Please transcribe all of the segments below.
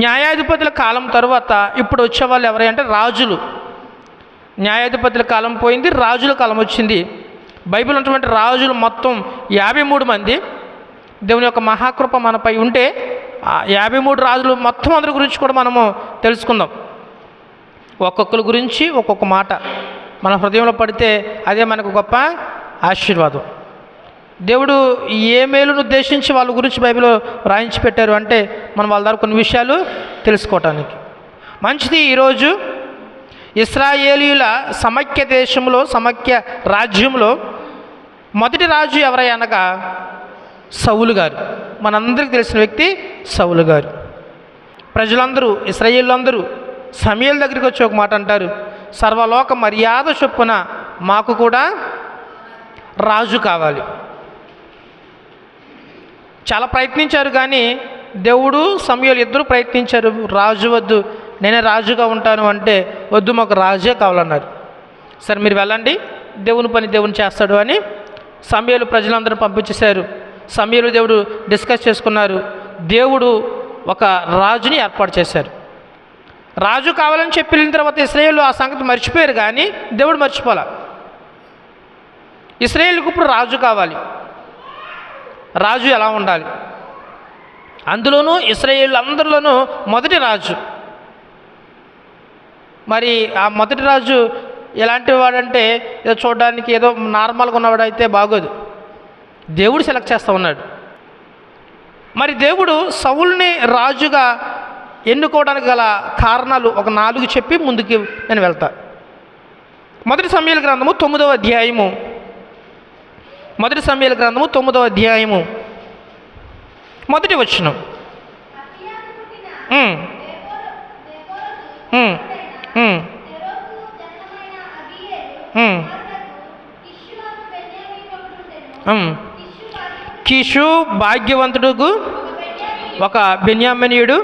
న్యాయాధిపతుల కాలం తరువాత ఇప్పుడు వచ్చేవాళ్ళు ఎవరంటే రాజులు. న్యాయాధిపతుల కాలం పోయింది, రాజుల కాలం వచ్చింది. బైబిల్ ఉన్నటువంటి రాజులు మొత్తం 53 మంది. దేవుని యొక్క మహాకృప మనపై ఉంటే ఆ 53 రాజులు మొత్తం అందరి గురించి కూడా మనము తెలుసుకుందాం. ఒక్కొక్కరి గురించి ఒక్కొక్క మాట మన హృదయంలో పడితే అదే మనకు గొప్ప ఆశీర్వాదం. దేవుడు ఏ మేలును ఉద్దేశించి వాళ్ళ గురించి బైబిల్లో రాయించి పెట్టారు అంటే మనం వాళ్ళ ద్వారా కొన్ని విషయాలు తెలుసుకోవటానికి. మంచిది. ఈరోజు ఇశ్రాయేలీయుల సమైక్య దేశంలో, సమైక్య రాజ్యంలో మొదటి రాజు ఎవరై అనగా సౌలు గారు. మనందరికీ తెలిసిన వ్యక్తి సౌలు గారు. ప్రజలందరూ, ఇశ్రాయేలులందరూ సమూయేలు దగ్గరికి వచ్చి ఒక మాట అంటారు, సర్వలోక మర్యాద చొప్పున మాకు కూడా రాజు కావాలి. చాలా ప్రయత్నించారు కానీ దేవుడు సమూయేలు ఇద్దరు ప్రయత్నించారు. రాజు వద్దు, నేనే రాజుగా ఉంటాను అంటే వద్దు, మాకు రాజే కావాలన్నారు. సరే మీరు వెళ్ళండి, దేవుని పని దేవుని చేస్తాడు అని సమూయేలు ప్రజలందరూ పంపించేశారు. సమూయేలు దేవుడు డిస్కస్ చేసుకున్నారు. దేవుడు ఒక రాజుని ఏర్పాటు చేశారు. రాజు కావాలని చెప్పి వెళ్ళిన తర్వాత ఇశ్రాయేలు ఆ సంగతి మర్చిపోయారు కానీ దేవుడు మర్చిపోలే. ఇశ్రాయేలుకు ఇప్పుడు రాజు కావాలి. రాజు ఎలా ఉండాలి? అందులోనూ ఇశ్రాయేలు అందరిలోనూ మొదటి రాజు. మరి ఆ మొదటి రాజు ఎలాంటి వాడంటే ఏదో చూడడానికి ఏదో నార్మల్గా ఉన్నవాడైతే బాగోదు. దేవుడు సెలెక్ట్ చేస్తూ ఉన్నాడు. మరి దేవుడు సౌలుని రాజుగా ఎన్నుకోవడానికి గల కారణాలు ఒక 4 చెప్పి ముందుకు నేను వెళ్తా. మొదటి సమూయేలు గ్రంథము 9వ అధ్యాయము. మొదటి సమూయేలు గ్రంథము 9వ అధ్యాయము మొదటి వచనం. కీషు భాగ్యవంతుడుకు ఒక బెన్యామీనీయుడు,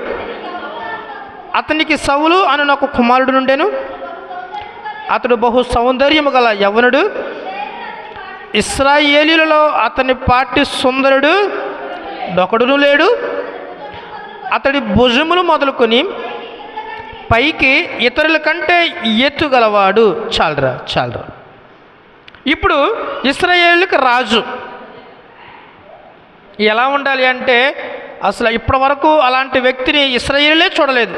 అతనికి సౌలు అను ఒక కుమారుడు నుండెను. అతడు బహు సౌందర్యము గల యవ్వనుడు. ఇశ్రాయేలీయులలో అతని పాటి సుందరుడు డొకడును లేడు. అతడి భుజములు మొదలుకొని పైకి ఇతరుల కంటే ఎత్తుగలవాడు. చాలరా. ఇప్పుడు ఇశ్రాయేలుకి రాజు ఎలా ఉండాలి అంటే అసలు ఇప్పటి వరకు అలాంటి వ్యక్తిని ఇశ్రాయేలే చూడలేదు.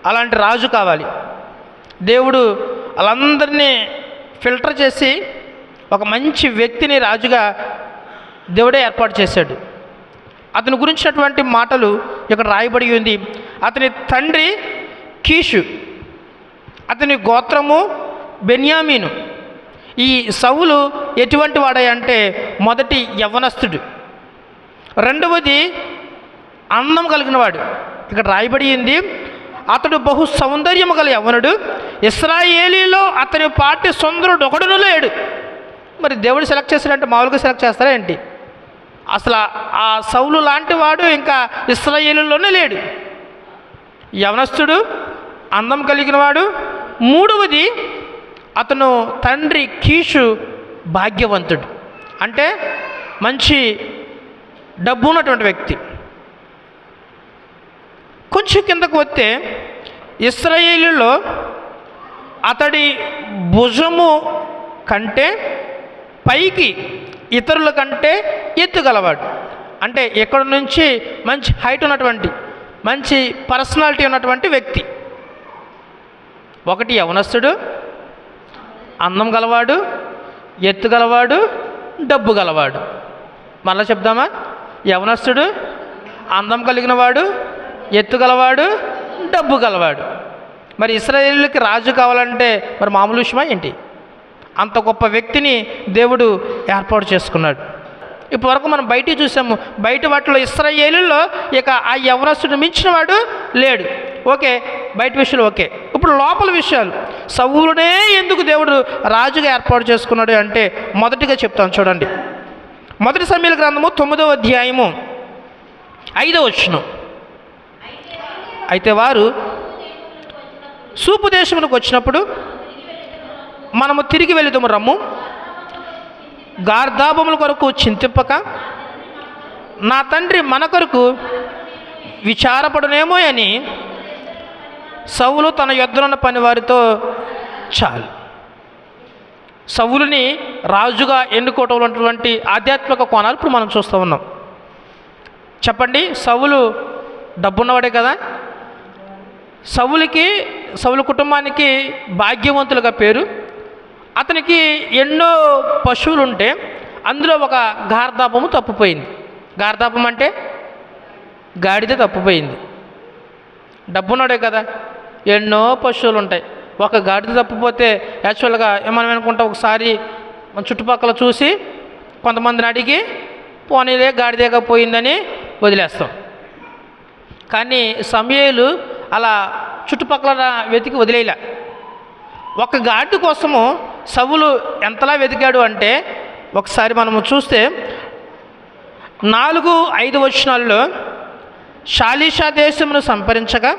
అలాంటి రాజు కావాలి. దేవుడు వాళ్ళందరినీ ఫిల్టర్ చేసి ఒక మంచి వ్యక్తిని రాజుగా దేవుడే ఏర్పాటు చేశాడు. అతని గురించినటువంటి మాటలు ఇక్కడ రాయబడి ఉంది. అతని తండ్రి కీషు, అతని గోత్రము బెన్యామీను. ఈ సౌలు ఎటువంటి వాడంటే మొదటి యవ్వనస్తుడు, రెండవది అందం కలిగిన వాడు. ఇక్కడ రాయబడి ఉంది అతడు బహు సౌందర్యము గల యవ్వనుడు. ఇశ్రాయేలీలో అతని పాటి సుందరుడు ఒకడును లేడు. మరి దేవుడు సెలెక్ట్ చేస్తాడంటే మామూలుగా సెలెక్ట్ చేస్తారా ఏంటి? అసలు ఆ సౌలు లాంటి వాడు ఇంకా ఇశ్రాయేలులోనే లేడు. యవనస్తుడు, అందం కలిగిన వాడు. మూడవది అతను తండ్రి కీషు భాగ్యవంతుడు, అంటే మంచి డబ్బు ఉన్నటువంటి వ్యక్తి. కొంచెం కిందకు వస్తే ఇశ్రాయేలులో అతడి భుజము కంటే పైకి ఇతరుల కంటే ఎత్తుగలవాడు. అంటే ఇక్కడ నుంచి మంచి హైట్ ఉన్నటువంటి, మంచి పర్సనాలిటీ ఉన్నటువంటి వ్యక్తి. ఒకటి యవనస్తుడు, అందం గలవాడు, ఎత్తు గలవాడు, డబ్బు గలవాడు. మళ్ళీ చెప్దామా? యవనస్తుడు, అందం కలిగిన వాడు, ఎత్తు గలవాడు, డబ్బు గలవాడు. మరి ఇశ్రాయేలుకి రాజు కావాలంటే మరి మామూలు విషయమా ఏంటి? అంత గొప్ప వ్యక్తిని దేవుడు ఏర్పాటు చేసుకున్నాడు. ఇప్పటివరకు మనం బయట చూసాము. బయట వాటిలో ఇశ్రాయేలులో ఇక ఆ యవనస్తుడు మించిన వాడు లేడు. ఓకే, బయట విషయాలు ఓకే. ఇప్పుడు లోపల విషయాలు, సౌలునే ఎందుకు దేవుడు రాజుగా ఏర్పాటు చేసుకున్నాడు అంటే మొదటిగా చెప్తాను చూడండి. మొదటి సమూయేలు గ్రంథము 9వ అధ్యాయము 5వ వచనం. అయితే వారు సూపు దేశమునకు వచ్చినప్పుడు మనము తిరిగి వెళుదాము రమ్ము, గార్ధాబముల కొరకు చింతింపక నా తండ్రి మన కొరకు విచారపడునేమో అని సౌలు తన యొద్దనున్న పనివారితో చాలు. సౌలుని రాజుగా ఎన్నుకోవటంలో ఉన్నటువంటి ఆధ్యాత్మిక కోణాలు ఇప్పుడు మనం చూస్తూ ఉన్నాం. చెప్పండి, సౌలు డబ్బున్నవాడే కదా. సౌలు కుటుంబానికి భాగ్యవంతులుగా పేరు. అతనికి ఎన్నో పశువులు ఉంటే అందులో ఒక గార్ధాపము తప్పిపోయింది. గార్ధాపం అంటే గాడిద తప్పిపోయింది. డబ్బున్నాడే కదా, ఎన్నో పశువులు ఉంటాయి. ఒక గాడిద తప్పిపోతే యాక్చువల్గా ఏమని అనుకుంటాం, ఒకసారి మన చుట్టుపక్కల చూసి కొంతమందిని అడిగి పోనీలే గాడిదేగా పోయిందని వదిలేస్తాం. కానీ సమూయేలు అలా చుట్టుపక్కల వెతికి వదిలేయలే. ఒక గాడిద కోసము సౌలు ఎంతలా వెతికాడు అంటే ఒకసారి మనము చూస్తే 4-5 వచనాల్లో షాలీషా దేశమును సంపరించగా,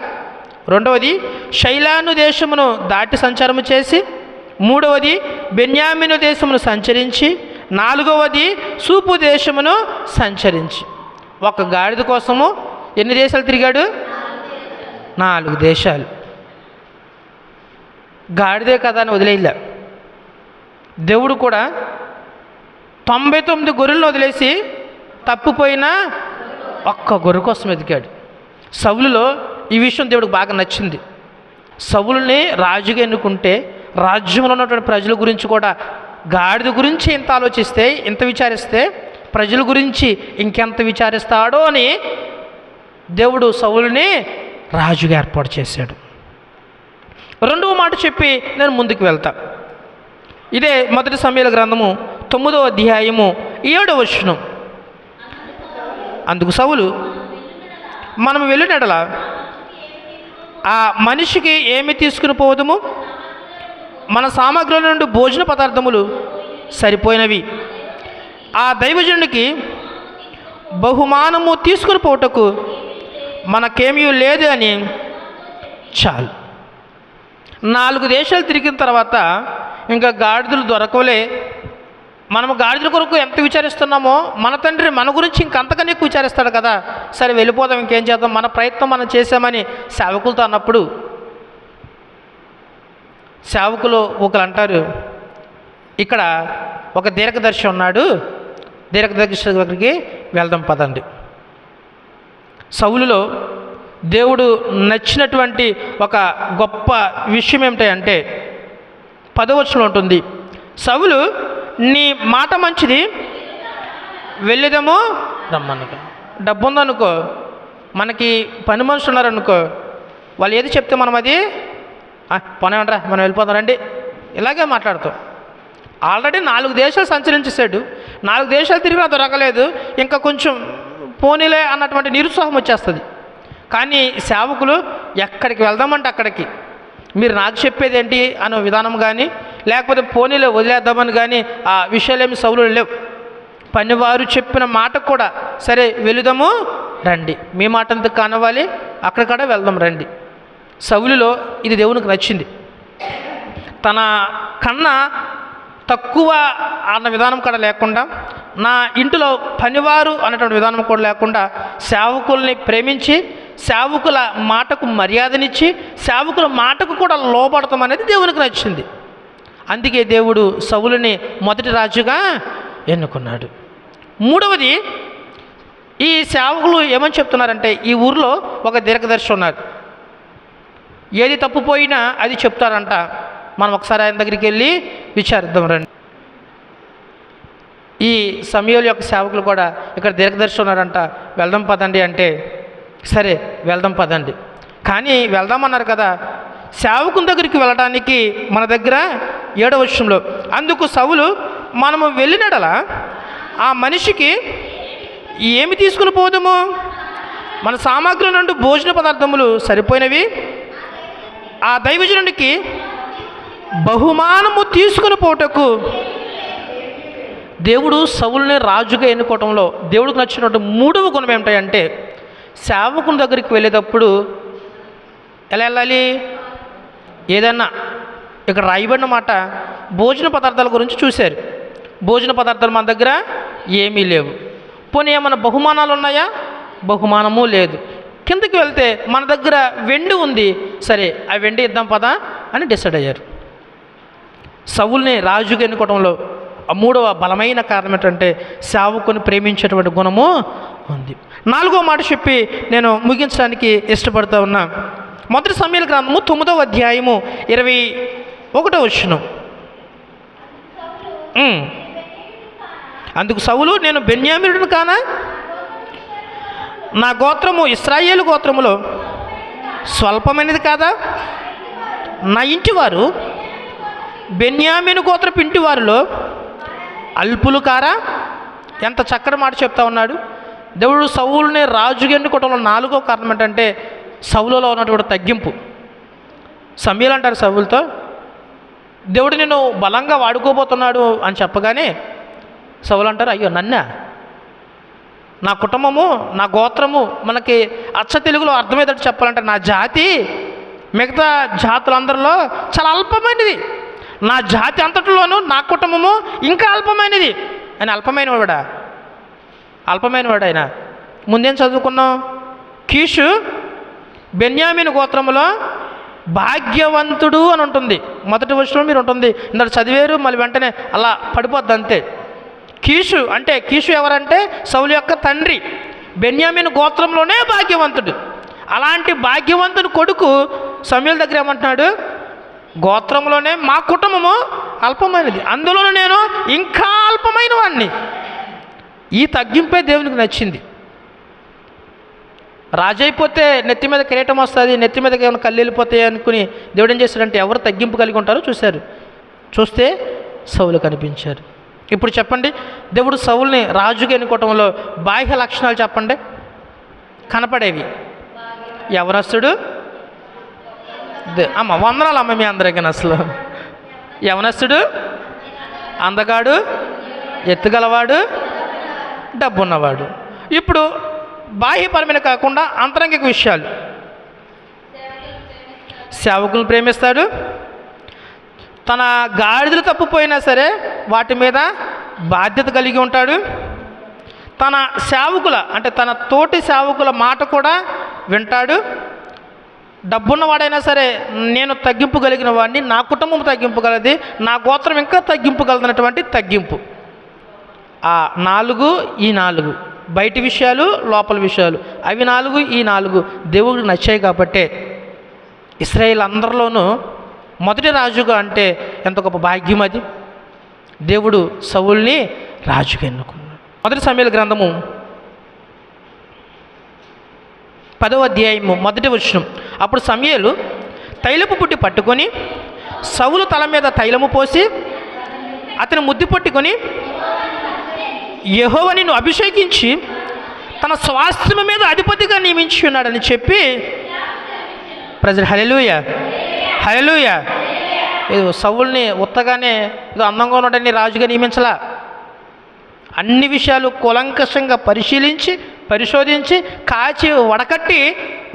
రెండవది షైలాను దేశమును దాటి సంచారము చేసి, మూడవది బెన్యామీను దేశమును సంచరించి, నాలుగవది సూపు దేశమును సంచరించి. ఒక గాడిద కోసము ఎన్ని దేశాలు తిరిగాడు? 4 దేశాలు. గాడిదే కదా అని వదిలేయలే. దేవుడు కూడా 99 గొర్రెలను వదిలేసి తప్పిపోయిన ఒక్క గొర్రె కోసం వెతికాడు. సౌలులో ఈ విషయం దేవుడికి బాగా నచ్చింది. సౌలుని రాజుగా ఎన్నుకుంటే రాజ్యంలో ఉన్నటువంటి ప్రజల గురించి కూడా, గాడిద గురించి ఇంత ఆలోచిస్తే, ఇంత విచారిస్తే ప్రజల గురించి ఇంకెంత విచారిస్తాడో అని దేవుడు సౌలుని రాజుగా ఏర్పాటు చేశాడు. రెండవ మాట చెప్పి నేను ముందుకు వెళ్తా. ఇదే మొదటి సమూయేలు గ్రంథము 9వ అధ్యాయము 7వ వచనం. అందుకు సౌలు, మనం వెళ్ళినడల ఆ మనిషికి ఏమి తీసుకుని పోవదము? మన సామగ్రిల నుండి భోజన పదార్థములు సరిపోయినవి. ఆ దైవజనునికి బహుమానము తీసుకుని పోవటకు మనకేమీ లేదు అని చాలు. 4 దేశాలు తిరిగిన తర్వాత ఇంకా గాడిదలు దొరకలే. మనము గాడిదల కొరకు ఎంత విచారిస్తున్నామో మన తండ్రి మన గురించి ఇంకంతకన్నా ఎక్కువ విచారిస్తాడు కదా. సరే వెళ్ళిపోదాం, ఇంకేం చేద్దాం, మన ప్రయత్నం మనం చేసామని సేవకులతో అన్నప్పుడు సేవకులు ఒకరు అంటారు, ఇక్కడ ఒక దీర్ఘదర్శి ఉన్నాడు, దీర్ఘదర్శి దగ్గరికి వెళ్దాం పదండి. సౌలులో దేవుడు నచ్చినటువంటి ఒక గొప్ప విషయం ఏమిటంటే 10వ వచనంలో ఉంటుంది, సౌలు నీ మాట మంచిది, వెళ్ళేదేమో రమ్మనుకో. డబ్బు ఉందనుకో, మనకి పని మనుషులు ఉన్నారనుకో, వాళ్ళు ఏది చెప్తే మనం అది పనేమంటారా మనం వెళ్ళిపోతాం రండి, ఇలాగే మాట్లాడుతాం. ఆల్రెడీ 4 దేశాలు సంచరించేసాడు, 4 దేశాలు తిరిగినా దొరకలేదు, ఇంకా కొంచెం పోనీలే అన్నటువంటి నిరుత్సాహం వచ్చేస్తుంది. కానీ సేవకులు ఎక్కడికి వెళ్దామంటే అక్కడికి, మీరు నాకు చెప్పేది ఏంటి అనే విధానం కానీ, లేకపోతే పోనీలో వదిలేద్దామని కానీ ఆ విషయాలేమి సౌలు లేవు. పనివారు చెప్పిన మాటకు కూడా సరే వెళుదాము రండి, మీ మాట అంతా కానవ్వాలి, అక్కడికడ వెళ్దాం రండి. సౌలులో ఇది దేవునికి నచ్చింది. తన కన్నా తక్కువ అన్న విధానం కూడా లేకుండా, నా ఇంటిలో పనివారు అనేటువంటి విధానం కూడా లేకుండా, సేవకుల్ని ప్రేమించి సేవకుల మాటకు మర్యాదనిచ్చి సేవకుల మాటకు కూడా లోబడతాం అనేది దేవునికి నచ్చింది. అందుకే దేవుడు సౌలుని మొదటి రాజుగా ఎన్నుకున్నాడు. మూడవది, ఈ సేవకులు ఏమని చెప్తున్నారంటే, ఈ ఊరిలో ఒక దీర్ఘదర్శి ఉన్నారు, ఏది తప్పుపోయినా అది చెప్తారంట, మనం ఒకసారి ఆయన దగ్గరికి వెళ్ళి విచారిద్దాం రండి. ఈ సమూయేలు యొక్క సేవకులు కూడా ఇక్కడ దీర్ఘదర్శి ఉన్నారంట, వెళ్దాం పదండి అంటే సరే వెళ్దాం పదండి. కానీ వెళ్దామన్నారు కదా, సేవకుని దగ్గరికి వెళ్ళడానికి మన దగ్గర 7వ వచనంలో, అందుకు సౌలు మనము వెళ్ళినడలా ఆ మనిషికి ఏమి తీసుకుని పోదాము? మన సామాగ్రి నుండి భోజన పదార్థములు సరిపోయినవి. ఆ దైవజనునికి బహుమానము తీసుకుని పోటకు. దేవుడు సౌలుని రాజుగా ఎన్నుకోవటంలో దేవుడికి నచ్చినటువంటి 3వ గుణం ఏమిటంటే, సేవకుని దగ్గరికి వెళ్ళేటప్పుడు ఎలా వెళ్ళాలి? ఏదన్నా ఇక్కడ రాయబడిన మాట భోజన పదార్థాల గురించి చూశారు. భోజన పదార్థాలు మన దగ్గర ఏమీ లేవు. పోనీ ఏమైనా బహుమానాలు ఉన్నాయా? బహుమానము లేదు. కిందకి వెళ్తే మన దగ్గర వెండి ఉంది, సరే ఆ వెండి ఇద్దాం పదా అని డిసైడ్ అయ్యారు. సౌలుని రాజుగా ఎన్నుకోవడంలో మూడవ బలమైన కారణం ఏంటంటే సేవకుని ప్రేమించేటువంటి గుణము ఉంది. నాలుగో మాట చెప్పి నేను ముగించడానికి ఇష్టపడుతూ ఉన్నా. మొదటి సమూయేలు గ్రంథము 9వ అధ్యాయము 21వ వచనం. అందుకు సౌలు, నేను బెన్యామీనుడిని కానా? నా గోత్రము ఇశ్రాయేలు గోత్రములో స్వల్పమైనది కాదా? నా ఇంటివారు బెన్యామీను గోత్రపు ఇంటివారిలో అల్పులు కారా? ఎంత చక్కటి మాట చెప్తా ఉన్నాడు. దేవుడు సౌలుని రాజుగా ఎన్నుకోవడంలో నాలుగో కారణం ఏంటంటే సౌలులో ఉన్నటువంటి తగ్గింపు. సమూయేలు అంటారు సౌలుతో, దేవుడు నిన్ను బలంగా వాడుకోబోతున్నాడు అని చెప్పగానే సౌలు అంటారు, అయ్యో నన్నా, నా కుటుంబము, నా గోత్రము, మనకి అచ్చ తెలుగులో అర్థమయ్యేటట్టు చెప్పాలంటే నా జాతి మిగతా జాతులందరిలో చాలా అల్పమైనది, నా జాతి అంతటిలోనూ నా కుటుంబము ఇంకా అల్పమైనది అని. అల్పమైనవాడు ఆయన. ముందేం చదువుకున్నాం? కీషు బెన్యామీను గోత్రములో భాగ్యవంతుడు అని ఉంటుంది. మొదటి వచనంలో మీరు ఉంటుంది, ఇందులో చదివేరు మళ్ళీ వెంటనే అలా పడిపోద్ది అంతే. కీషు అంటే, కీషు ఎవరంటే సౌలు యొక్క తండ్రి, బెన్యామీను గోత్రంలోనే భాగ్యవంతుడు. అలాంటి భాగ్యవంతుని కొడుకు సమూయేలు దగ్గర ఏమంటున్నాడు? గోత్రంలోనే మా కుటుంబము అల్పమైనది, అందులోనూ నేను ఇంకా అల్పమైన వాడిని. ఈ తగ్గింపే దేవునికి నచ్చింది. రాజైపోతే నెత్తి మీద కిరీటం వస్తుంది, నెత్తి మీద ఏమైనా కళ్ళు వెళ్ళిపోతాయి అనుకుని దేవుడు ఏం చేశాడంటే ఎవరు తగ్గింపు కలిగి ఉంటారో చూస్తే సౌలు కనిపించారు. ఇప్పుడు చెప్పండి, దేవుడు సౌలుని రాజుగా ఎన్నుకోవటంలో బాహ్య లక్షణాలు చెప్పండి కనపడేవి. యవనస్తుడు, వందనాలు అమ్మ మీ అందరికీ. అసలు యవనస్తుడు, అందగాడు, ఎత్తుగలవాడు, డబ్బున్నవాడు. ఇప్పుడు బాహ్యపరమైన కాకుండా అంతరంగిక విషయాలు. సేవకులను ప్రేమిస్తాడు, తన గాడిదలు తప్పిపోయినా సరే వాటి మీద బాధ్యత కలిగి ఉంటాడు, తన సేవకుల అంటే తన తోటి సేవకుల మాట కూడా వింటాడు. డబ్బున్నవాడైనా సరే నేను తగ్గింపు కలిగిన వాడిని, నా కుటుంబం తగ్గింపుగలది, నా గోత్రం ఇంకా తగ్గింపుగలదన్నటువంటి తగ్గింపు. ఆ 4 ఈ 4 బయటి విషయాలు, లోపల విషయాలు, అవి 4 ఈ 4 దేవుడికి నచ్చాయి. కాబట్టే ఇశ్రాయేల్ అందరిలోనూ మొదటి రాజుగా అంటే ఎంత గొప్ప భాగ్యం అది. దేవుడు సౌలుని రాజుగా ఎన్నుకున్నాడు. మొదటి సమూయేలు గ్రంథము 10వ అధ్యాయము 1వ వచనం. అప్పుడు సమూయేలు తైలపు పుట్టి పట్టుకొని సౌలు తల మీద తైలము పోసి అతని ముద్దు పట్టుకొని, యెహోవా నిన్ను అభిషేకించి తన స్వాస్థ్యం మీద అధిపతిగా నియమించి ఉన్నాడని చెప్పి ప్రజలు హల్లెలూయా హల్లెలూయా. ఇది సౌలుని ఉత్తగానే ఇది అందంగా ఉన్నాడని రాజుగా నియమించలా. అన్ని విషయాలు కూలంకషంగా పరిశోధించి కాచి వడకట్టి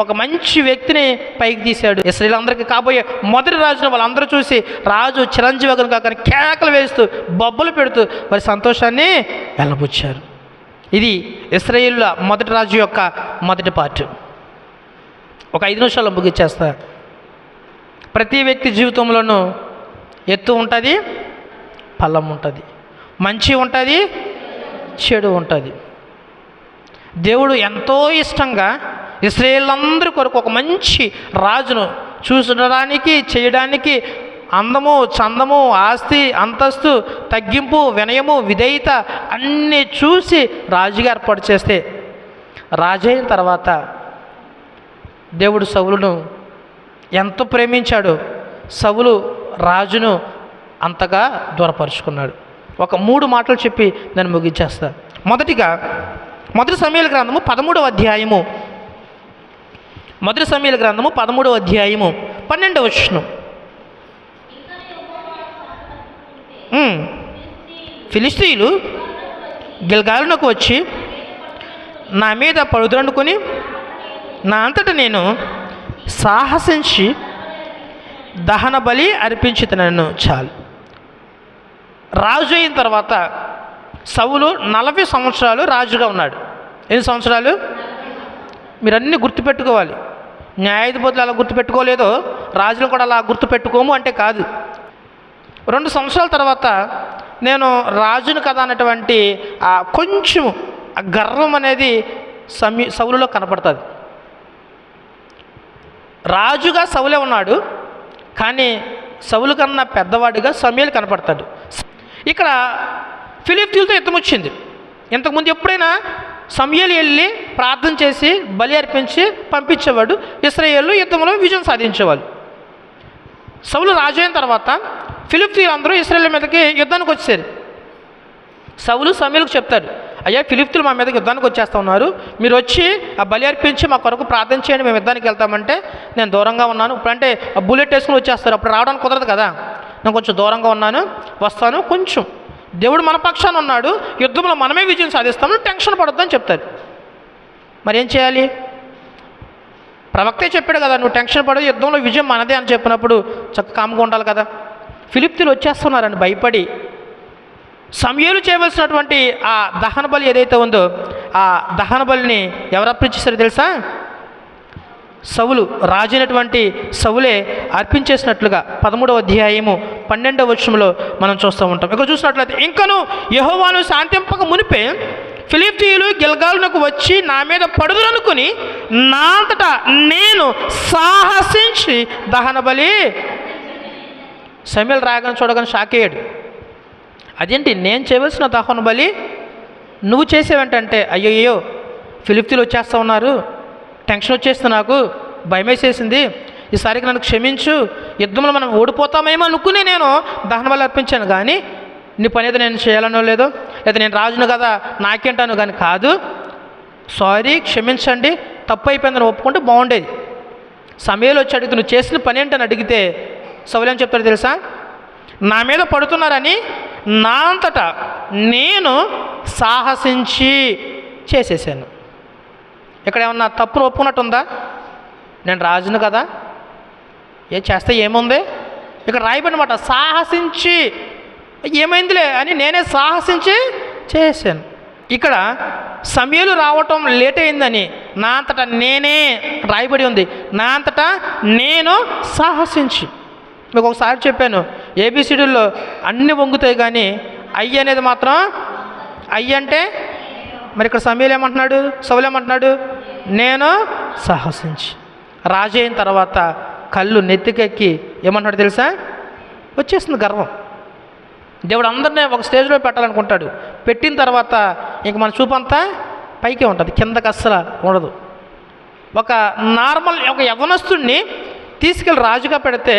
ఒక మంచి వ్యక్తిని పైకి తీశాడు. ఇశ్రాయేలులందరికీ కాబోయే మొదటి రాజును వాళ్ళందరూ చూసి రాజు చిరంజీవి కాకని కేకలు వేస్తూ బొబ్బలు పెడుతూ వారి సంతోషాన్ని వెళ్ళబుచ్చారు. ఇది ఇశ్రాయేలుల మొదటి రాజు యొక్క మొదటి పార్ట్. ఒక 5 నిమిషాల్లో ముగిచ్చేస్తా. ప్రతి వ్యక్తి జీవితంలోనూ ఎత్తు ఉంటుంది, పల్లం ఉంటుంది, మంచి ఉంటుంది, చెడు ఉంటుంది. దేవుడు ఎంతో ఇష్టంగా ఇశ్రాయేలులందరి కొరకు ఒక మంచి రాజును చూసడానికి, చేయడానికి అందము, చందము, ఆస్తి, అంతస్తు, తగ్గింపు, వినయము, విధేయత అన్నీ చూసి రాజుగా ఏర్పాటు చేస్తే, రాజైన తర్వాత దేవుడు సౌలును ఎంతో ప్రేమించాడు. సౌలు రాజును అంతగా దూరపరుచుకున్నాడు. ఒక 3 మాటలు చెప్పి నేను ముగించేస్తా. మొదటిగా మొదటి సమూయేలు గ్రంథము 13వ అధ్యాయము, మొదటి సమూయేలు గ్రంథము 13వ అధ్యాయము 12వ వచనం. ఫిలిష్తీయులు గిల్గాలునకు వచ్చి నా మీద పడుదనుకొని నా అంతటా నేను సాహసించి దహన బలి అర్పించుతున్నాను. చాలు. రాజు అయిన తర్వాత సౌలు 40 సంవత్సరాలు రాజుగా ఉన్నాడు. ఎన్ని సంవత్సరాలు? మీరన్నీ గుర్తుపెట్టుకోవాలి. న్యాయాధిపతులు అలా గుర్తుపెట్టుకోలేదో రాజులు కూడా అలా గుర్తుపెట్టుకోము అంటే కాదు. 2 సంవత్సరాల తర్వాత నేను రాజును కదా అన్నటువంటి కొంచెం గర్వం అనేది సౌలులో కనపడుతుంది. రాజుగా సౌలే ఉన్నాడు, కానీ సౌలు కన్నా పెద్దవాడిగా సమూయేలు కనపడతాడు. ఇక్కడ ఫిలిష్తీయులతో యుద్ధం వచ్చింది. ఇంతకుముందు ఎప్పుడైనా సమూయేలు వెళ్ళి ప్రార్థన చేసి బలి అర్పించి పంపించేవాడు. ఇశ్రాయేలు యుద్ధంలో విజయం సాధించేవాళ్ళు. సౌలు రాజు అయిన తర్వాత ఫిలిష్తీయులు అందరూ ఇశ్రాయేలు మీదకి యుద్ధానికి వచ్చారు. సౌలు సమూయేలుకు చెప్తాడు, అయ్యా ఫిలిష్తీయులు మా మీదకి యుద్ధానికి వచ్చేస్తూ ఉన్నారు, మీరు వచ్చి ఆ బలి అర్పించి మా కొరకు ప్రార్థన చేయండి, మేము యుద్ధానికి వెళ్తామంటే నేను దూరంగా ఉన్నాను. ఇప్పుడంటే ఆ బుల్లెట్ వేసుకుని వచ్చేస్తారు, అప్పుడు రావడానికి కుదరదు కదా, నేను కొంచెం దూరంగా ఉన్నాను, వస్తాను. కొంచెం దేవుడు మన పక్షాన ఉన్నాడు, యుద్ధంలో మనమే విజయం సాధిస్తాము, టెన్షన్ పడొద్దని చెప్తారు. మరి ఏం చేయాలి? ప్రవక్తే చెప్పాడు కదా, నువ్వు టెన్షన్ పడదు, యుద్ధంలో విజయం మనదే అని చెప్పినప్పుడు చక్కగా కామ్గా ఉండాలి కదా. ఫిలిష్తీయులు వచ్చేస్తున్నారని భయపడి సమూయేలు చేయవలసినటువంటి ఆ దహన బలి ఏదైతే ఉందో ఆ దహన బలిని ఎవరు అర్పించేశారో తెలుసా? సౌలు, రాజైనటువంటి సౌలే అర్పించేసినట్లుగా 13వ అధ్యాయము 12వ వచనంలో మనం చూస్తూ ఉంటాం. ఇక్కడ చూసినట్లయితే, ఇంకను యెహోవాను శాంతింపక మునిపే ఫిలిష్తీయులు గిల్గాలునకు వచ్చి నా మీద పడుదురనుకుని నా అంతటా నేను సాహసించి దహన బలి. సమూయేలు రాగానే చూడగానే షాక్ అయ్యాడు. అదేంటి, నేను చేయవలసిన దహన బలి నువ్వు చేసేవేంటంటే, అయ్యయ్యో ఫిలిష్తీయులు వచ్చేస్తూ ఉన్నారు, టెన్షన్ వచ్చేస్తుంది, నాకు భయం వేసేసింది, ఈసారికి నన్ను క్షమించు, యుద్ధంలో మనం ఓడిపోతామేమో అనుకుని నేను దహన బలి అర్పించాను, కానీ నీ పని ఏదో నేను చేయాలనో లేదో, లేదా నేను రాజును కదా నాకేంటాను కానీ కాదు, సారీ క్షమించండి, తప్పు అయిపోయిందని ఒప్పుకుంటే బాగుండేది. సమూయేలు వచ్చి అడిగితే నువ్వు చేసిన పని ఏంటని అడిగితే సౌలు ఏం చెప్తాడు తెలుసా? నా మీద పడుతున్నారని నా అంతటా నేను సాహసించి చేసేసాను. ఇక్కడ ఏమన్నా తప్పును ఒప్పుకున్నట్టుందా? నేను రాజును కదా, చేస్తే ఏముంది? ఇక్కడ రాయబడినమాట సాహసించి, ఏమైందిలే అని నేనే సాహసించి చేశాను. ఇక్కడ సమూయేలు రావటం లేట్ అయిందని నా అంతటా నేనే రాయబడి ఉంది, నా అంతటా నేను సాహసించి. మీకు ఒకసారి చెప్పాను, ఏబిసిడీల్లో అన్నీ వంగుతాయి కానీ అయ్యి అనేది మాత్రం అయ్యి అంటే, మరి ఇక్కడ సమూయేలు ఏమంటున్నాడు, సౌలు ఏమంటున్నాడు? నేను సాహసించి. రాజు అయిన తర్వాత కళ్ళు నెత్తికెక్కి ఏమంటున్నాడు తెలుసా? వచ్చేస్తుంది గర్వం. దేవుడు అందరినీ ఒక స్టేజ్లో పెట్టాలనుకుంటాడు, పెట్టిన తర్వాత ఇంక మన చూపంతా పైకే ఉంటుంది, కిందకి అస్సలు ఉండదు. ఒక నార్మల్ ఒక యవ్వనస్తుడిని తీసుకెళ్ళి రాజుగా పెడితే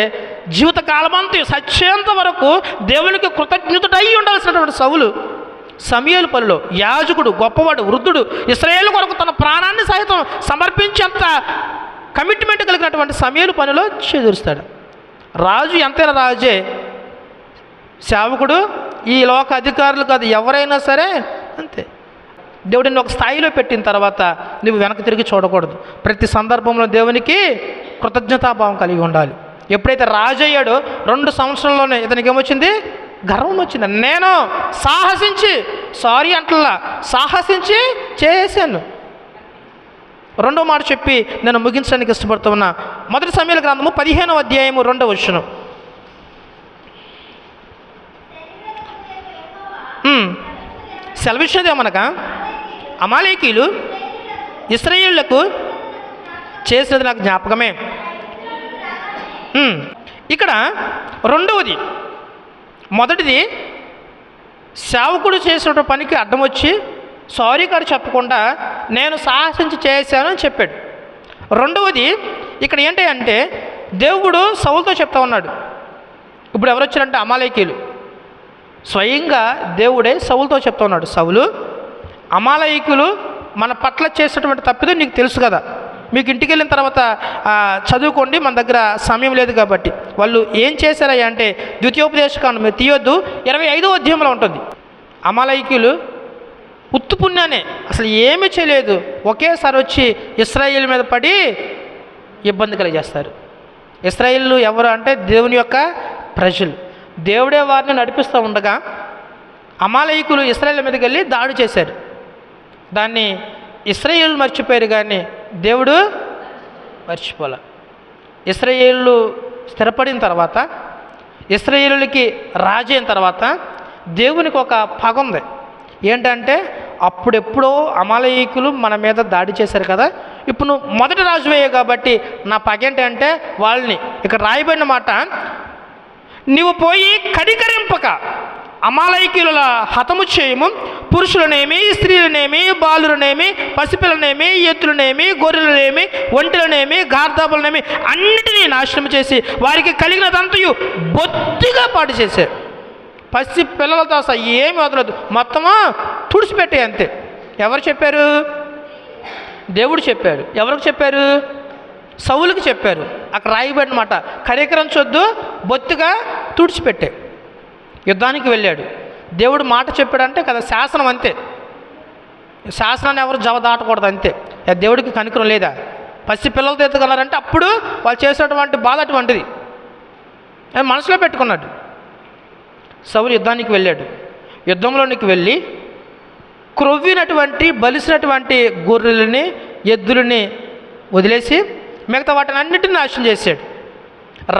జీవితకాలమంతా సత్యంత వరకు దేవునికి కృతజ్ఞతుడై ఉండాల్సినటువంటి సౌలు సమూయేలు పనిలో యాజకుడు, గొప్పవాడు, వృద్ధుడు, ఇశ్రాయేలు కొరకు తన ప్రాణాన్ని సహితం సమర్పించేంత కమిట్మెంట్ కలిగినటువంటి సమూయేలు పనిలో చేదురుస్తాడు. రాజు ఎంతైనా రాజే, సేవకుడు ఈ లోక అధికారులు కాదు, ఎవరైనా సరే అంతే. దేవుడిని ఒక స్థాయిలో పెట్టిన తర్వాత నువ్వు వెనక్కి తిరిగి చూడకూడదు. ప్రతి సందర్భంలో దేవునికి కృతజ్ఞతాభావం కలిగి ఉండాలి. ఎప్పుడైతే రాజు అయ్యాడో 2 సంవత్సరాల్లోనే ఇతనికి ఏమొచ్చింది? గర్వం వచ్చింది. నేను సాహసించి, సారీ అంటల్లా, సాహసించి చేశాను. రెండో మాట చెప్పి నేను ముగించడానికి ఇష్టపడుతున్నా. 1 సమూయేలు గ్రంథము 15వ అధ్యాయము 2వ వచనం. సెలవిచ్చినదేమనగా అమాలేకీయులు ఇశ్రాయేలులకు చేసినది నాకు జ్ఞాపకమే. ఇక్కడ రెండవది, మొదటిది సేవకుడు చేసిన పనికి అడ్డం వచ్చి సారీ కాదు చెప్పకుండా నేను సాహసించి చేశాను అని చెప్పాడు. రెండవది ఇక్కడ ఏంటి అంటే దేవుడు సౌలుతో చెప్తా ఉన్నాడు. ఇప్పుడు ఎవరు వచ్చారంటే అమాలేకీయులు. స్వయంగా దేవుడే సౌలుతో చెప్తా ఉన్నాడు, సౌలు అమాలేకీయులు మన పట్ల చేసినటువంటి తప్పిదో నీకు తెలుసు కదా, మీకు ఇంటికి వెళ్ళిన తర్వాత చదువుకోండి, మన దగ్గర సమయం లేదు కాబట్టి. వాళ్ళు ఏం చేశారయ్యా అంటే ద్వితీయోపదేశకాండం మీరు తీయొద్దు 25వ అధ్యాయంలో ఉంటుంది. అమాలేకీయులు ఉత్తు పుణ్యానే అసలు ఏమీ చేయలేదు, ఒకేసారి వచ్చి ఇశ్రాయేలు మీద పడి ఇబ్బంది కలిగేస్తారు. ఇశ్రాయేలు ఎవరు అంటే దేవుని యొక్క ప్రజలు. దేవుడే వారిని నడిపిస్తూ ఉండగా అమాలేకీయులు ఇశ్రాయేలు మీదకి వెళ్ళి దాడి చేశారు. దాన్ని ఇశ్రాయేలు మర్చిపోయారు కానీ దేవుడు మర్చిపోలే. ఇశ్రాయేలు స్థిరపడిన తర్వాత, ఇశ్రాయేలులకి రాజు అయిన తర్వాత దేవునికి ఒక పగ ఉంది. ఏంటంటే అప్పుడెప్పుడో అమాలేకులు మన మీద దాడి చేశారు కదా, ఇప్పుడు నువ్వు మొదటి రాజు అయ్యావు కాబట్టి నా పగ ఏంటంటే వాళ్ళని, ఇక్కడ రాయబడిన మాట, నీవు పోయి కనికరింపక అమాలేకీయుల హతము చేయము, పురుషులనేమి, స్త్రీలనేమి, బాలులనేమి, పసిపిల్లనేమి, ఎద్దులనేమి, గొర్రెలనేమి, ఒంటెలనేమి, గార్దాబులనేమి అన్నిటినీ నాశనం చేసి వారికి కలిగినదంతయు బొత్తిగా పాడు చేశారు. పసి పిల్లలతో అసలు ఏమి వదలదు, మొత్తము తుడిచిపెట్టే అంతే. ఎవరు చెప్పారు? దేవుడు చెప్పాడు. ఎవరికి చెప్పారు? సౌలుకి చెప్పారు. అక్కడ రాయబడిన మాట, కనికరించొద్దు, బొత్తిగా తుడిచిపెట్టే. యుద్ధానికి వెళ్ళాడు. దేవుడు మాట చెప్పాడంటే కదా, శాసనం అంతే. శాసనాన్ని ఎవరు దాటకూడదు అంతే. దేవుడికి కనికరం లేదా? పసి పిల్లలతో ఎత్తుకున్నారంటే అప్పుడు వాళ్ళు చేసేటువంటి బాధ అటువంటిది మనసులో పెట్టుకున్నాడు. సౌలు యుద్ధానికి వెళ్ళాడు. యుద్ధంలోనికి వెళ్ళి క్రొవ్వినటువంటి బలిసినటువంటి గొర్రెలని, ఎద్దులని వదిలేసి మిగతా వాటిని అన్నిటిని నాశనం చేశాడు.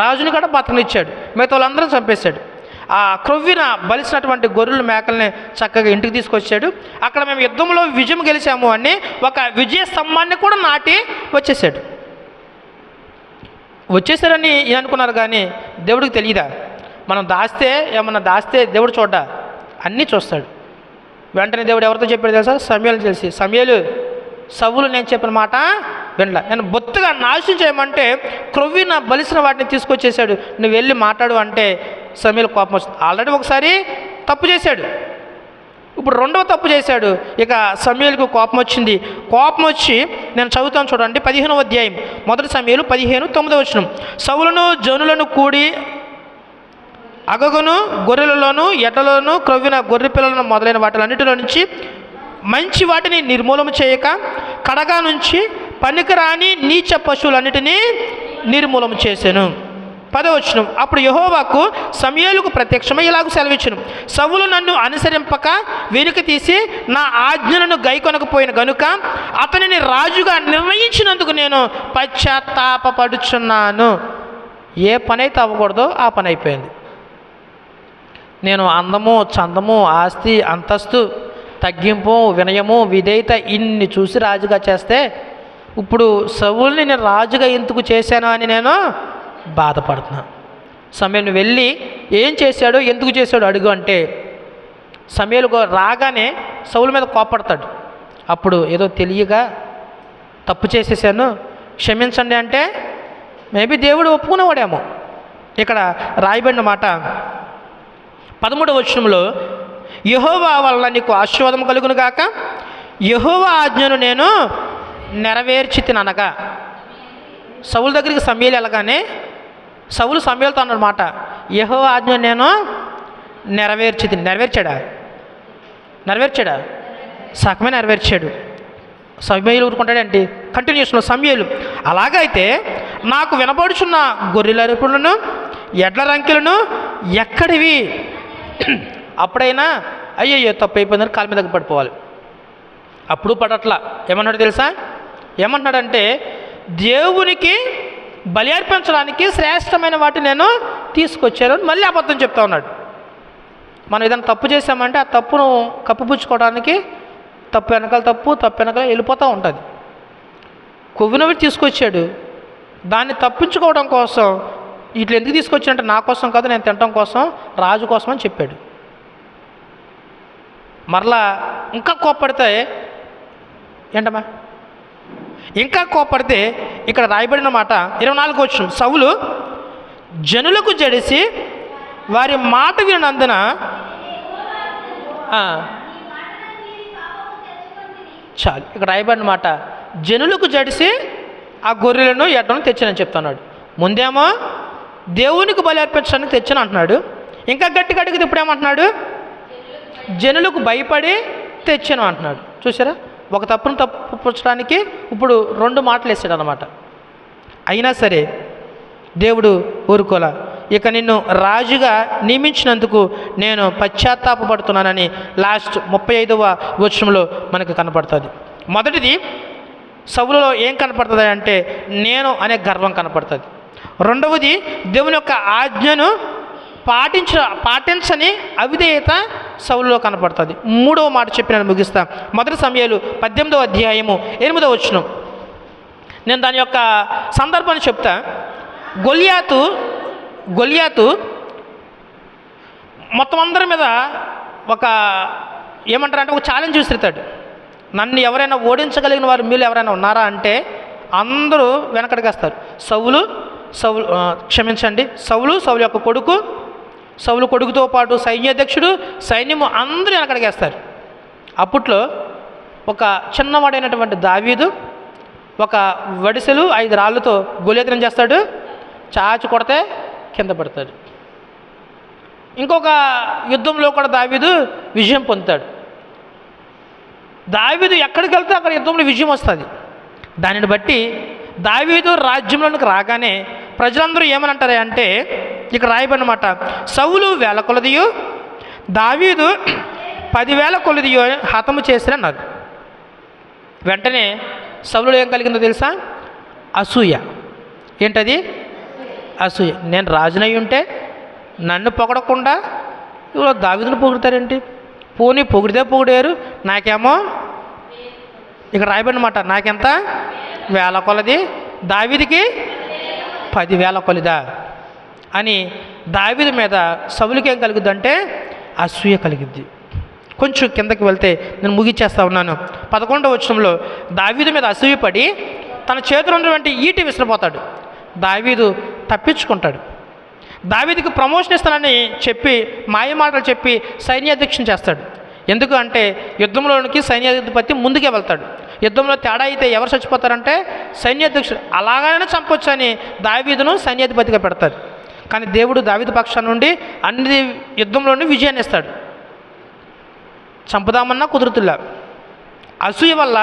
రాజుని కూడా బతకనిచ్చాడు, మిగతా వాళ్ళందరూ చంపేశాడు. ఆ క్రొవ్విన బలిసినటువంటి గొర్రెల మేకల్ని చక్కగా ఇంటికి తీసుకొచ్చాడు. అక్కడ మేము యుద్ధంలో విజయం గెలిచాము అని ఒక విజయ స్తంభాన్ని కూడా నాటి వచ్చేసారని అనుకున్నారు. కానీ దేవుడికి తెలియదా? మనం ఏమన్నా దాస్తే దేవుడు చూడ్డా? అన్నీ చూస్తాడు. వెంటనే దేవుడు ఎవరితో చెప్పాడు తెలుసా? సమూయేలు తెలిసి, సమూయేలు, సౌలు నేను చెప్పిన మాట వినలా, నేను బొత్తుగా నాశనం చేయమంటే క్రొవ్విన బలిసిన వాటిని తీసుకొచ్చేసాడు, నువ్వు వెళ్ళి మాట్లాడు అంటే సమూయేలు కోపం వస్తుంది. ఆల్రెడీ ఒకసారి తప్పు చేశాడు, ఇప్పుడు రెండవ తప్పు చేశాడు. ఇక సమూయేలుకు కోపం వచ్చింది. కోపం వచ్చి నేను చదువుతాను చూడండి, 15వ అధ్యాయం, మొదటి సమూయేలు 15:9. సౌలును జనులను కూడి అగగును, గొర్రెలలోను, ఎడ్లలోను, క్రొవ్విన గొర్రె పిల్లలను మొదలైన వాటిలన్నిటిలో నుంచి మంచి వాటిని నిర్మూలన చేయక, కడగా నుంచి పనికిరాని నీచ పశువులన్నిటినీ నిర్మూలన చేశాను. 10వ అప్పుడు యెహోవాకు సమూయేలుకు ప్రత్యక్షమై ఇలాగ సెలవిచ్చును, సౌలు నన్ను అనుసరింపక వెనుక తీసి నా ఆజ్ఞలను గైకొనకపోయిన గనుక అతనిని రాజుగా నిర్ణయించినందుకు నేను పశ్చాత్తాపపడుచున్నాను. ఏ పని అయితే అవ్వకూడదో ఆ పని అయిపోయింది. నేను అందము, చందము, ఆస్తి, అంతస్తు, తగ్గింపు, వినయము, విధేయత ఇన్ని చూసి రాజుగా చేస్తే ఇప్పుడు సౌలుని నేను రాజుగా ఎందుకు చేశాను అని నేను బాధపడుతున్నా. సమూయేలు వెళ్ళి ఏం చేశాడో, ఎందుకు చేశాడో అడుగు అంటే సమూయేలు రాగానే సౌలు మీద కోపడతాడు. అప్పుడు ఏదో తెలియగా తప్పు చేసేసాను, క్షమించండి అంటే మేబీ దేవుడు ఒప్పుకునేవాడేమో. ఇక్కడ రాయబడిన మాట 13వ యెహోవా వలన నీకు ఆశీర్వాదం కలుగును గాక, యెహోవా ఆజ్ఞను నేను నెరవేర్చి తిననగా. సౌలు దగ్గరికి సమూయేలు వెళ్ళగానే సౌలు సమూయేలుతో అన్నమాట, యెహోవా ఆజ్ఞను నేను నెరవేర్చాడా? సగమే నెరవేర్చాడు. సమూయేలు ఊరుకుంటాడేంటి? కంటిన్యూస్లో సమూయేలు, అలాగైతే నాకు వినబడుచున్న గొర్రెల అరుపులను, ఎడ్ల రంకెలను ఎక్కడివి? అప్పుడైనా అయ్యయ్యో తప్పు అయిపోయిందని కాళ్ళ మీద పడిపోవాలి. అప్పుడు పడట్లా. ఏమన్నాడు తెలుసా? ఏమంటున్నాడంటే దేవునికి బలి అర్పించడానికి శ్రేష్టమైన వాటిని నేను తీసుకొచ్చాను. మళ్ళీ అబద్ధం చెప్తా ఉన్నాడు. మనం ఏదైనా తప్పు చేసామంటే ఆ తప్పును కప్పుపుచ్చుకోవడానికి తప్పు వెనకాల వెళ్ళిపోతూ ఉంటుంది. కొవ్వునవి తీసుకొచ్చాడు, దాన్ని తప్పించుకోవడం కోసం ఇట్లా ఎందుకు తీసుకొచ్చాడంటే నా కోసం కాదు, నేను తినడం కోసం, రాజు కోసం అని చెప్పాడు. మరలా ఇంకా కోప్పడితే ఏంటమ్మా, ఇంకా కోప్పడితే ఇక్కడ రాయబడిన మాట 24వ సౌలు జనులకు జడిసి వారి మాట వినందున చాలు. ఇక్కడ రాయబడిన మాట జనులకు జడిసి ఆ గొర్రెలను ఎడ్లను తెచ్చానని చెప్తున్నాడు. ముందేమో దేవునికి బలి అర్పించడానికి తెచ్చాను అంటున్నాడు. ఇంకా గట్టిగా అడిగితే ఇప్పుడు ఏమంటున్నాడు? జనులకు భయపడి తెచ్చాను అంటున్నాడు. చూసారా, ఒక తప్పును తప్పుపుచ్చడానికి ఇప్పుడు 2 మాటలు వేసాడు అన్నమాట. అయినా సరే దేవుడు ఊరుకోలా. ఇక నిన్ను రాజుగా నియమించినందుకు నేను పశ్చాత్తాపడుతున్నానని లాస్ట్ 35వ వచనంలో మనకు కనపడుతుంది. మొదటిది సౌలులో ఏం కనపడుతుంది అంటే నేను అనే గర్వం కనపడుతుంది. రెండవది దేవుని యొక్క ఆజ్ఞను పాటించని అవిధేయత సౌలులో కనపడుతుంది. మూడవ మాట చెప్పి నేను ముగిస్తా. మొదటి సమయాలు 18వ అధ్యాయము 8వ వచనం. నేను దాని యొక్క సందర్భాన్ని చెప్తా. గొలియాతు మొత్తం అందరి మీద ఒక ఏమంటారంటే ఒక ఛాలెంజ్ విసురుతాడు. నన్ను ఎవరైనా ఓడించగలిగిన వారు మీరు ఎవరైనా ఉన్నారా అంటే అందరూ వెనకడిగేస్తారు. సౌలు యొక్క కొడుకు, సౌలు కొడుకుతో పాటు సైన్యాధ్యక్షుడు, సైన్యము అందరూ వెనకడిగేస్తారు. అప్పట్లో ఒక చిన్నవాడైనటువంటి దావీదు ఒక వడిసెలు 5 రాళ్ళతో గొలియాతును ఏం చేస్తాడు, చాచి కొడితే కింద పడతాడు. ఇంకొక యుద్ధంలో కూడా దావీదు విజయం పొందుతాడు. దావీదు ఎక్కడికి వెళ్తే అక్కడ యుద్ధంలో విజయం వస్తుంది. దానిని బట్టి దావీదు రాజ్యంలోనికి రాగానే ప్రజలందరూ ఏమని అంటారు అంటే ఇక్కడ రాయబడినమాట, సౌలు 1000 కొలదియు దావీదు 10,000 కొలదియు హతము చేసిరన్నారు. వెంటనే సౌలులో ఏం కలిగిందో తెలుసా? అసూయ. ఏంటది? అసూయ. నేను రాజునై ఉంటే నన్ను పొగడకుండా ఇవాళ దావీదును పొగుడతారేంటి? పోనీ పొగిడితే పొగిడారు, నాకేమో ఇక్కడ రాయబడినమాట, నాకెంత 1000 కొలది, దావీదుకి 10,000 కొలిదా అని దావీదు మీద సౌలుకి ఏం కలుగుద్ది అంటే అసూయ కలిగిద్ది. కొంచెం కిందకి వెళ్తే నేను ముగిచ్చేస్తా ఉన్నాను. 11వ వచనంలో దావీదు మీద అసూయపడి తన చేతిలో ఉన్నటువంటి ఈటి విసిరిపోతాడు. దావీదు తప్పించుకుంటాడు. దావీదుకి ప్రమోషన్ ఇస్తానని చెప్పి మాయమాటలు చెప్పి సైన్యాధ్యక్షుని చేస్తాడు. ఎందుకు అంటే యుద్ధంలోనికి సైన్యాధిపతి ముందుకే వెళ్తాడు. యుద్ధంలో తేడా అయితే ఎవరు చచ్చిపోతారంటే సైన్యాధ్యక్షుడు. అలాగైనా చంపొచ్చు అని దావీదును సైన్యాధిపతిగా పెడతారు. కానీ దేవుడు దావీదు పక్షాన నుండి అన్ని యుద్ధంలోని విజయాన్ని ఇస్తాడు. చంపుదామన్నా కుదురుతుల్లా. అసూయ వల్ల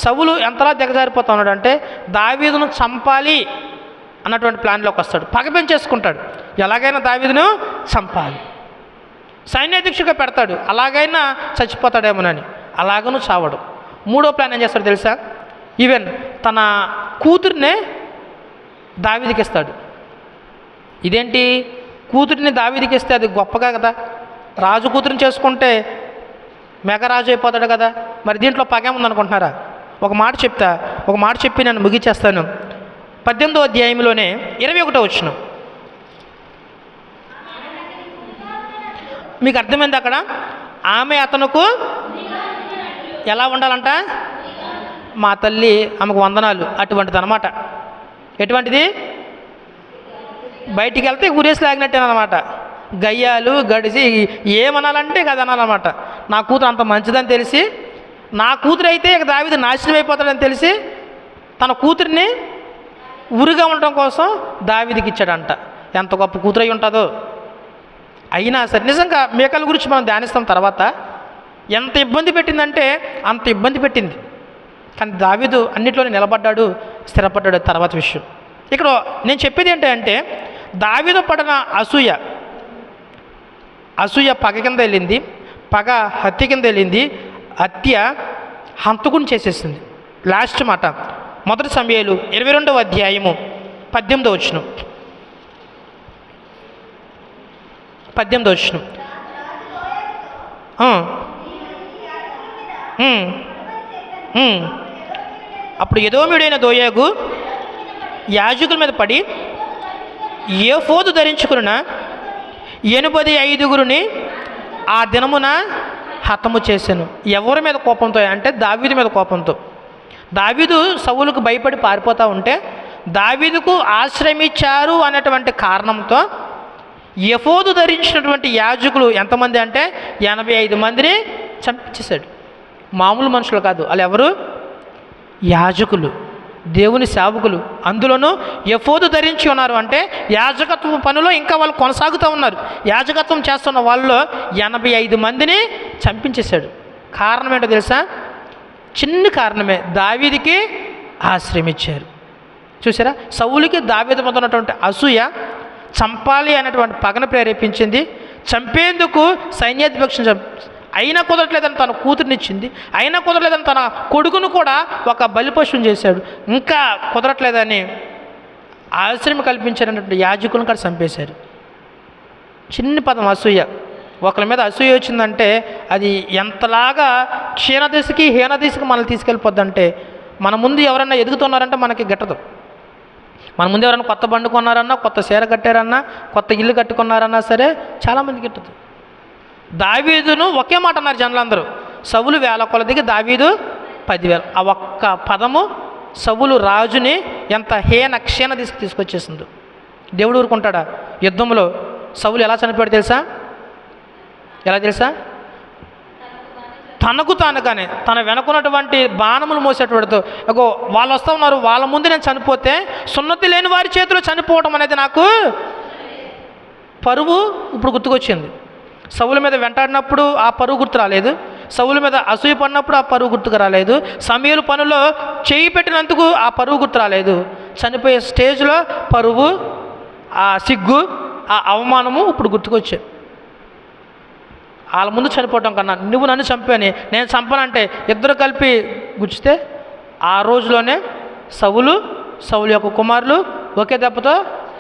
సౌలు ఎంతలా దిగజారిపోతా ఉన్నాడంటే దావీదును చంపాలి అన్నటువంటి ప్లాన్లోకి వస్తాడు. పగ పెంచేసుకుంటాడు. ఎలాగైనా దావీదును చంపాలి, సైన్యాధ్యక్షుడిగా పెడతాడు. అలాగైనా చచ్చిపోతాడేమోనని. అలాగను చావడు. మూడో ప్లాన్ ఏం చేస్తాడు తెలుసా? ఈవెన్ తన కూతురినే దావీదుకి ఇస్తాడు. ఇదేంటి, కూతురిని దావీదుకి ఇస్తే అది గొప్పగా కదా, రాజు కూతురిని చేసుకుంటే మెగరాజు అయిపోతాడు కదా. మరి దీంట్లో పగేముందనుకుంటున్నారా? ఒక మాట చెప్పి నేను ముగిచేస్తాను. 18వ అధ్యాయంలోనే 21వ వచనం మీకు అర్థమైంది. అక్కడ ఆమె అతనుకు ఎలా ఉండాలంట? మా తల్లి ఆమెకు వందనాలు అటువంటిది అనమాట. ఎటువంటిది? బయటికి వెళ్తే గురేసి లాగినట్టేనమాట. గయ్యాలు గడిచి ఏమనాలంటే కదా అనాలన్నమాట. నా కూతురు అంత మంచిదని తెలిసి, నా కూతురు అయితే ఇక దావీదు నాశనం అయిపోతాడని తెలిసి తన కూతురిని ఉరిగా ఉండటం కోసం దావీదుకి ఇచ్చాడంట. ఎంత గొప్ప కూతురు అయి ఉంటుందో. అయినా సరే నిజంగా మేకల గురించి మనం ధ్యానిస్తాం తర్వాత. ఎంత ఇబ్బంది పెట్టిందంటే అంత ఇబ్బంది పెట్టింది. కానీ దావీదు అన్నిట్లోనే నిలబడ్డాడు, స్థిరపడ్డాడు. తర్వాత విషయం ఇక్కడ నేను చెప్పేది ఏంటంటే దావీదు పడిన అసూయ పగ కింద వెళ్ళింది, పగ హత్య కింద వెళ్ళింది, హత్య హంతకుని చేసేసింది. లాస్ట్ మాట మొదటి సమయాలు 22వ అధ్యాయము 18వ వచనం. 18వ వచనం. అప్పుడు ఎదోమీయుడైన దోయేగు యాజకుల మీద పడి ఏఫోదు ధరించుకున్న 85 ఆ దినమున హతము చేశాను. ఎవరి మీద కోపంతో అంటే దావీదు మీద కోపంతో. దావీదు సౌలుకు భయపడి పారిపోతూ ఉంటే దావీదుకు ఆశ్రమించారు అనేటువంటి కారణంతో ఎఫోదు ధరించినటువంటి యాజకులు ఎంతమంది అంటే 85 మందిని చంపించేశాడు. మామూలు మనుషులు కాదు, వాళ్ళు ఎవరు? యాజకులు, దేవుని సేవకులు. అందులోనూ ఎఫోదు ధరించి ఉన్నారు అంటే యాజకత్వం పనిలో ఇంకా వాళ్ళు కొనసాగుతూ ఉన్నారు. యాజకత్వం చేస్తున్న వాళ్ళలో 85 మందిని చంపించేశాడు. కారణం ఏంటో తెలుసా? చిన్న కారణమే, దావీదుకి ఆశ్రమించారు. చూసారా, సౌలుకి దావీదు మీద ఉన్నటువంటి అసూయ చంపాలి అనేటువంటి పగను ప్రేరేపించింది. చంపేందుకు సైన్యాధిపక్షం అయినా కుదరట్లేదని తన కూతురునిచ్చింది, అయినా కుదరలేదని తన కొడుకును కూడా ఒక బలిపశువుని చేశాడు. ఇంకా కుదరట్లేదని ఆశ్రయం కల్పించారన్నటువంటి యాజకులను కూడా చంపేశారు. చిన్ని పదం అసూయ. ఒకరి మీద అసూయ వచ్చిందంటే అది ఎంతలాగా క్షీణదశకి హీనదశకి మనల్ని తీసుకెళ్ళిపోద్దంటే, మన ముందు ఎవరన్నా ఎదుగుతున్నారంటే మనకి గిట్టదు. మన ముందు ఎవరైనా కొత్త బండి కొన్నారన్నా, కొత్త చీర కట్టారన్నా, కొత్త ఇల్లు కట్టుకున్నారన్నా సరే చాలామంది గిట్టదు. దావీదును ఒకే మాట అన్నారు జనులందరూ, సౌలు 1000 కొలదికి దావీదు 10,000. ఆ ఒక్క పదము సౌలు రాజుని ఎంత క్షీణ తీసుకొచ్చేసింది. దేవుడు ఊరుకుంటాడా? యుద్ధంలో సౌలు ఎలా చనిపోయాడు తెలుసా? ఎలా తెలుసా? తనకు తానుగానే తన వెనుకున్నటువంటి బాణములు మోసేటవాడితో, అగో వాళ్ళు వస్తూ ఉన్నారు, వాళ్ళ ముందు నేను చనిపోతే సున్నతి లేని వారి చేతిలో చనిపోవడం అనేది నాకు పరువు ఇప్పుడు గుర్తుకొచ్చింది. సౌలు మీద వెంటాడినప్పుడు ఆ పరువు గుర్తు రాలేదు, సౌలు మీద అసూయ పడినప్పుడు ఆ పరువు గుర్తుకు రాలేదు, సమయలు పనుల్లో చేయి పెట్టినందుకు ఆ పరువు గుర్తు రాలేదు. చనిపోయే స్టేజ్లో పరువు, ఆ సిగ్గు, ఆ అవమానము ఇప్పుడు గుర్తుకొచ్చాయి. వాళ్ళ ముందు చనిపోవటం కన్నా నువ్వు నన్ను చంపాని, నేను చంపనంటే ఇద్దరు కలిపి గుచ్చితే ఆ రోజులోనే సౌలు యొక్క కుమారులు ఒకే దెబ్బతో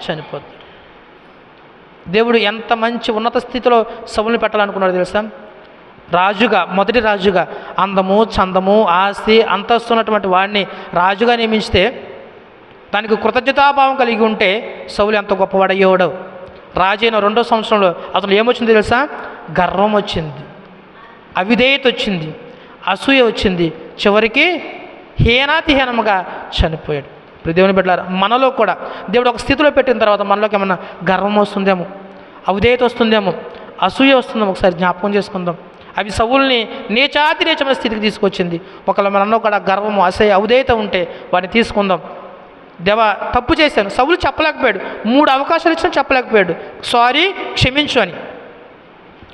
చనిపోతారు. దేవుడు ఎంత మంచి ఉన్నత స్థితిలో సౌలుని పెట్టాలనుకున్నాడు తెలుసా? రాజుగా, మొదటి రాజుగా, అందము, చందము, ఆస్తి, అంతస్తు ఉన్నటువంటి వాడిని రాజుగా నియమిస్తే దానికి కృతజ్ఞతాభావం కలిగి ఉంటే సౌలు ఎంత గొప్పవాడయ్యేవాడు. రాజు అయిన 2వ సంవత్సరంలో అతను ఏమొచ్చింది తెలుసా? గర్వం వచ్చింది, అవిధేయత వచ్చింది, అసూయ వచ్చింది, చివరికి హీనాతిహీనముగా చనిపోయాడు. ఇప్పుడు దేవుని బిడ్డలారా, మనలో కూడా దేవుడు ఒక స్థితిలో పెట్టిన తర్వాత మనలోకి ఏమన్నా గర్వం వస్తుందేమో, అవిధేయత వస్తుందేమో, అసూయ వస్తుందేమో ఒకసారి జ్ఞాపకం చేసుకుందాం. అవి సౌలుని నీచమైన స్థితికి తీసుకొచ్చింది. ఒకవేళ మనలో కూడా గర్వము, అసూయ, అవిధేయత ఉంటే వాడిని తీసుకుందాం. దేవా తప్పు చేశాను, సౌలు చెప్పలేకపోయాడు, 3 అవకాశాలు ఇచ్చినా చెప్పలేకపోయాడు, సారీ క్షమించు అని.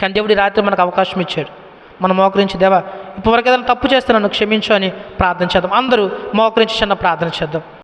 కానీ దేవుడి రాత్రి మనకు అవకాశం ఇచ్చాడు. మనం మోకరించి, దేవా ఇప్పటివరకు ఏదైనా తప్పు చేస్తే నన్ను క్షమించు అని ప్రార్థన చేద్దాం. అందరూ మోకరించి చిన్న ప్రార్థన చేద్దాం.